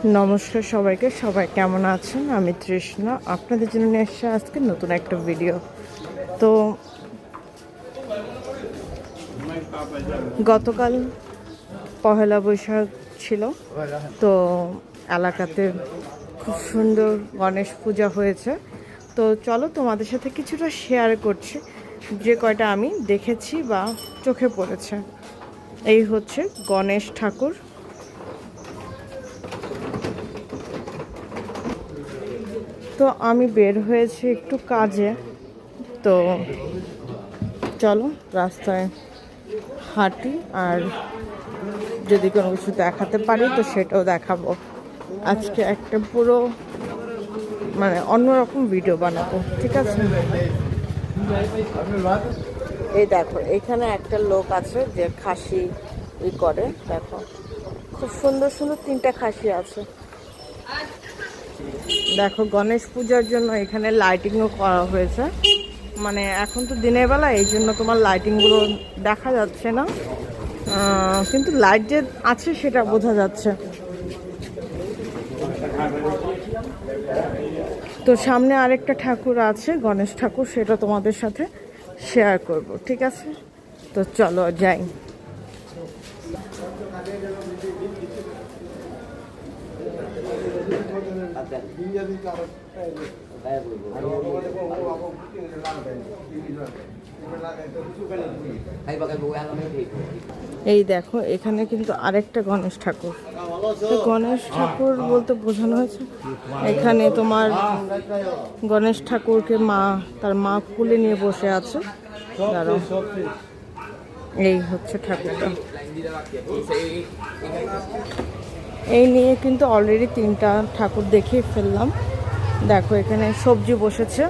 নমস্কার সবাইকে, সবাই কেমন আছেন? আমি তৃষ্ণা আপনাদের জন্য নিয়ে এসেছি আজকে নতুন একটা ভিডিও। তো গতকাল পহেলা বৈশাখ ছিল, তো এলাকাতে খুব সুন্দর গণেশ পূজা হয়েছে। তো চলো তোমাদের সাথে কিছুটা শেয়ার করছি, যে কয়টা আমি দেখেছি বা চোখে পড়েছে। এই হচ্ছে গণেশ ঠাকুর। তো আমি বের হয়েছি একটু কাজে, তো চলো রাস্তায় হাঁটি, আর যদি কোনো কিছু দেখাতে পারি তো সেটাও দেখাবো। আজকে একটা পুরো অন্যরকম ভিডিও বানাবো, ঠিক আছে? এই দেখো, এখানে একটা লোক আছে যে খাসি করে। দেখো খুব সুন্দর সুন্দর 3টা খাসি আছে। দেখো গণেশ পূজার জন্য এখানে লাইটিংও করা হয়েছে। এখন তো দিনের বেলা, এই জন্য তোমার লাইটিংগুলো দেখা যাচ্ছে না, কিন্তু লাইট যে আছে সেটা বোঝা যাচ্ছে। তো সামনে আরেকটা ঠাকুর আছে, গণেশ ঠাকুর, সেটা তোমাদের সাথে শেয়ার করব, ঠিক আছে? তো চলো যাই। এই দেখো, এখানে কিন্তু আরেকটা গণেশ ঠাকুর। গণেশ ঠাকুর বলতে বোঝানো হয়েছে এখানে তোমার গণেশ ঠাকুরকে তার মা কুলে নিয়ে বসে আছে। এই হচ্ছে ঠাকুরটা। এই নিয়ে কিন্তু অলরেডি 3টা ঠাকুর দেখিয়ে ফেললাম। দেখো এখানে সবজি বসেছে।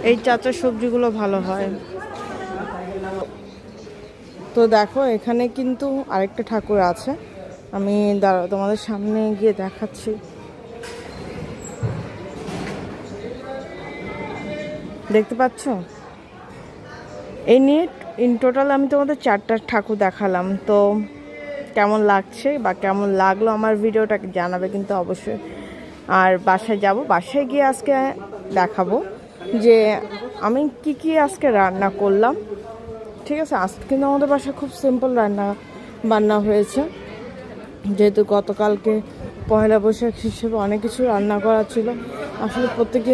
এই চাচার সবজিগুলো ভালো হয়। তো দেখো এখানে কিন্তু আরেকটা ঠাকুর আছে, আমি তোমাদের সামনে গিয়ে দেখাচ্ছি। দেখতে পাচ্ছ? এই নিয়ে ইন টোটাল আমি তোমাদের 4টা ঠাকুর দেখালাম। তো কেমন লাগছে বা কেমন লাগলো আমার ভিডিওটা জানাবে কিন্তু অবশ্যই। আর বাসায় যাব, বাসায় গিয়ে আজকে দেখাবো যে আমি কি আজকে রান্না করলাম, ঠিক আছে? আজকে কিন্তু আমাদের বাসায় খুব সিম্পল বান্না হয়েছে, যেহেতু গতকালকে পয়লা বৈশাখ হিসেবে অনেক কিছু রান্না করা ছিল। আসলে প্রত্যেকদিন